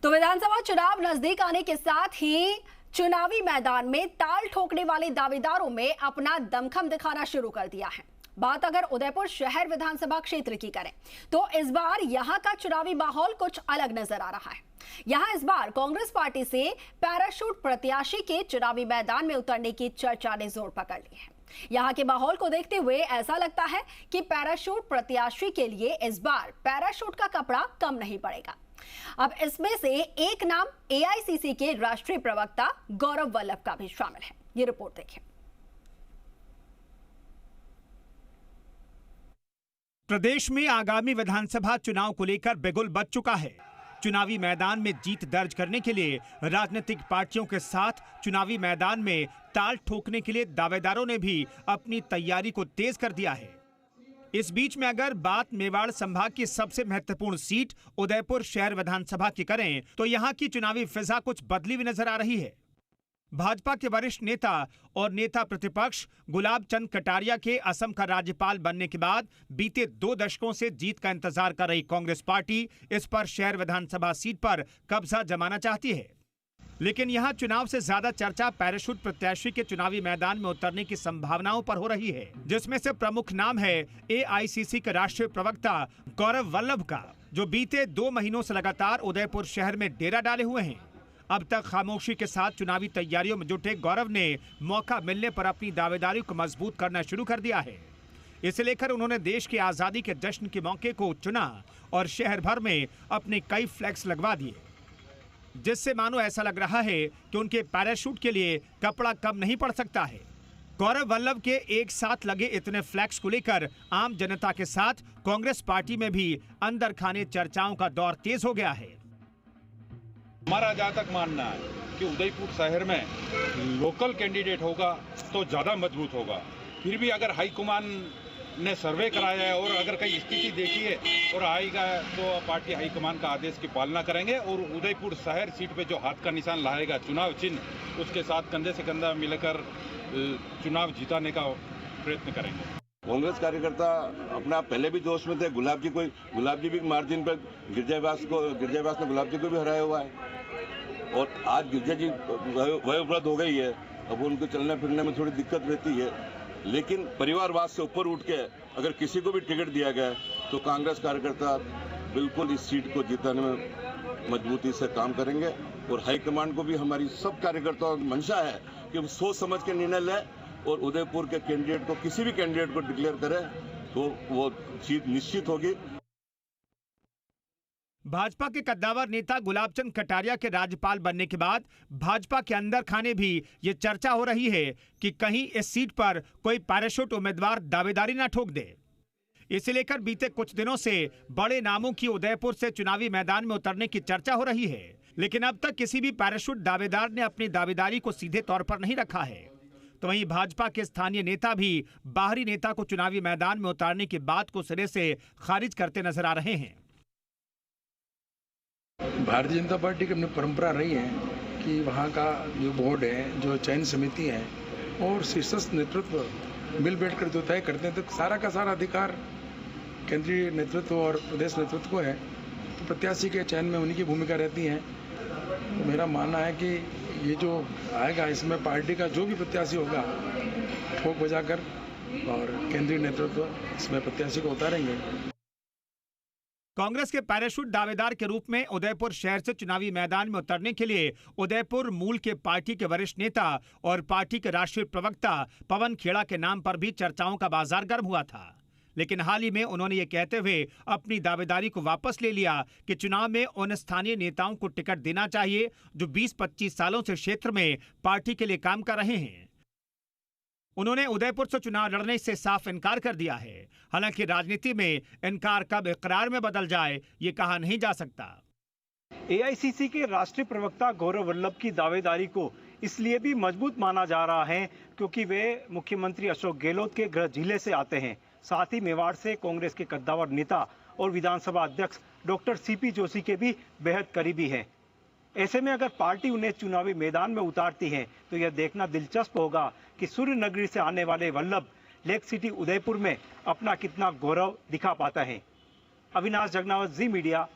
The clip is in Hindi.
तो विधानसभा चुनाव नजदीक आने के साथ ही चुनावी मैदान में ताल ठोकने वाले दावेदारों में अपना दमखम दिखाना शुरू कर दिया है। बात अगर उदयपुर शहर विधानसभा क्षेत्र की करें तो इस बार यहां का चुनावी माहौल कुछ अलग नजर आ रहा है। यहां इस बार कांग्रेस पार्टी से पैराशूट प्रत्याशी के चुनावी मैदान में उतरने की चर्चा ने जोर पकड़ ली है। यहां के माहौल को देखते हुए ऐसा लगता है कि पैराशूट प्रत्याशी के लिए इस बार पैराशूट का कपड़ा कम नहीं पड़ेगा। अब इसमें से एक नाम एआईसीसी के राष्ट्रीय प्रवक्ता गौरव वल्लभ का भी शामिल है। ये रिपोर्ट देखिए। प्रदेश में आगामी विधानसभा चुनाव को लेकर बिगुल बज चुका है। चुनावी मैदान में जीत दर्ज करने के लिए राजनीतिक पार्टियों के साथ चुनावी मैदान में ताल ठोकने के लिए दावेदारों ने भी अपनी तैयारी को तेज कर दिया है। इस बीच में अगर बात मेवाड़ संभाग की सबसे महत्वपूर्ण सीट उदयपुर शहर विधानसभा की करें तो यहां की चुनावी फिजा कुछ बदली हुई नजर आ रही है। भाजपा के वरिष्ठ नेता और नेता प्रतिपक्ष गुलाब चंद कटारिया के असम का राज्यपाल बनने के बाद बीते 2 दशकों से जीत का इंतजार कर रही कांग्रेस पार्टी इस पर शहर विधानसभा सीट पर कब्जा जमाना चाहती है। लेकिन यहां चुनाव से ज्यादा चर्चा पैराशूट प्रत्याशी के चुनावी मैदान में उतरने की संभावनाओं पर हो रही है, जिसमें से प्रमुख नाम है एआईसीसी के राष्ट्रीय प्रवक्ता गौरव वल्लभ का, जो बीते 2 महीनों से लगातार उदयपुर शहर में डेरा डाले हुए हैं। अब तक खामोशी के साथ चुनावी तैयारियों में जुटे गौरव ने मौका मिलने पर अपनी दावेदारी को मजबूत करना शुरू कर दिया है। इसे लेकर उन्होंने देश की आजादी के जश्न के मौके को चुना और शहर भर में अपने कई फ्लैग्स लगवा दिए, जिससे मानो ऐसा लग रहा है कि उनके पैराशूट के लिए कपड़ा कम नहीं पड़ सकता है। गौरव वल्लभ के एक साथ लगे इतने फ्लैग्स को लेकर आम जनता के साथ कांग्रेस पार्टी में भी अंदर खाने चर्चाओं का दौर तेज हो गया है। हमारा जहाँ तक मानना है कि उदयपुर शहर में लोकल कैंडिडेट होगा तो ज़्यादा मजबूत होगा। फिर भी अगर हाईकमान ने सर्वे कराया है और अगर कहीं स्थिति देखी है और आएगा तो पार्टी हाईकमान का आदेश की पालना करेंगे और उदयपुर शहर सीट पे जो हाथ का निशान लाएगा चुनाव चिन्ह, उसके साथ कंधे से कंधा मिलकर चुनाव जिताने का प्रयत्न करेंगे। कांग्रेस कार्यकर्ता अपना पहले भी जोश में थे। गुलाब जी भी मार्जिन पर गिरजावास ने गुलाब जी को भी हराया हुआ है और आज गिरजा जी वयोवृद्ध हो गई है। अब उनको चलने फिरने में थोड़ी दिक्कत रहती है, लेकिन परिवारवाद से ऊपर उठ के अगर किसी को भी टिकट दिया गया तो कांग्रेस कार्यकर्ता बिल्कुल इस सीट को जीतने में मजबूती से काम करेंगे और हाईकमान को भी हमारी सब कार्यकर्ताओं की मंशा है कि वो सोच समझ के निर्णय लें और उदयपुर के कैंडिडेट को, किसी भी कैंडिडेट को डिक्लेयर करें तो वो जीत निश्चित होगी। भाजपा के कद्दावर नेता गुलाब चंद कटारिया के राज्यपाल बनने के बाद भाजपा के अंदर खाने भी ये चर्चा हो रही है कि कहीं इस सीट पर कोई पैराशूट उम्मीदवार दावेदारी न ठोक दे। इसे लेकर बीते कुछ दिनों से बड़े नामों की उदयपुर से चुनावी मैदान में उतरने की चर्चा हो रही है, लेकिन अब तक किसी भी पैराशूट दावेदार ने अपनी दावेदारी को सीधे तौर पर नहीं रखा है। तो वहीं भाजपा के स्थानीय नेता भी बाहरी नेता को चुनावी मैदान में उतारने की बात को सिरे से खारिज करते नजर आ रहे हैं। भारतीय जनता पार्टी की अपनी परंपरा रही है कि वहाँ का जो बोर्ड है, जो चयन समिति है और शीर्षस्थ नेतृत्व मिल बैठ कर जो तय करते हैं, तो सारा का सारा अधिकार केंद्रीय नेतृत्व और प्रदेश नेतृत्व को है। तो प्रत्याशी के चयन में उन्हीं की भूमिका रहती है। तो मेरा मानना है कि ये जो आएगा इसमें पार्टी का जो भी प्रत्याशी होगा ठोक बजाकर और केंद्रीय नेतृत्व इसमें प्रत्याशी को उतारेंगे। कांग्रेस के पैराशूट दावेदार के रूप में उदयपुर शहर से चुनावी मैदान में उतरने के लिए उदयपुर मूल के पार्टी के वरिष्ठ नेता और पार्टी के राष्ट्रीय प्रवक्ता पवन खेड़ा के नाम पर भी चर्चाओं का बाजार गर्म हुआ था, लेकिन हाल ही में उन्होंने ये कहते हुए अपनी दावेदारी को वापस ले लिया कि चुनाव में उन स्थानीय नेताओं को टिकट देना चाहिए जो 20-25 सालों से क्षेत्र में पार्टी के लिए काम कर रहे हैं। उन्होंने उदयपुर से चुनाव लड़ने से साफ इनकार कर दिया है। हालांकि राजनीति में इनकार कब इकरार में बदल जाए ये कहा नहीं जा सकता। एआईसीसी के राष्ट्रीय प्रवक्ता गौरव वल्लभ की दावेदारी को इसलिए भी मजबूत माना जा रहा है क्योंकि वे मुख्यमंत्री अशोक गहलोत के गृह जिले से आते हैं। साथ ही मेवाड़ से कांग्रेस के कद्दावर नेता और विधानसभा अध्यक्ष डॉक्टर सीपी जोशी के भी बेहद करीबी हैं। ऐसे में अगर पार्टी उन्हें चुनावी मैदान में उतारती है तो यह देखना दिलचस्प होगा कि सूर्य नगरी से आने वाले वल्लभ लेक सिटी उदयपुर में अपना कितना गौरव दिखा पाता है। अविनाश जगनावत, जी मीडिया,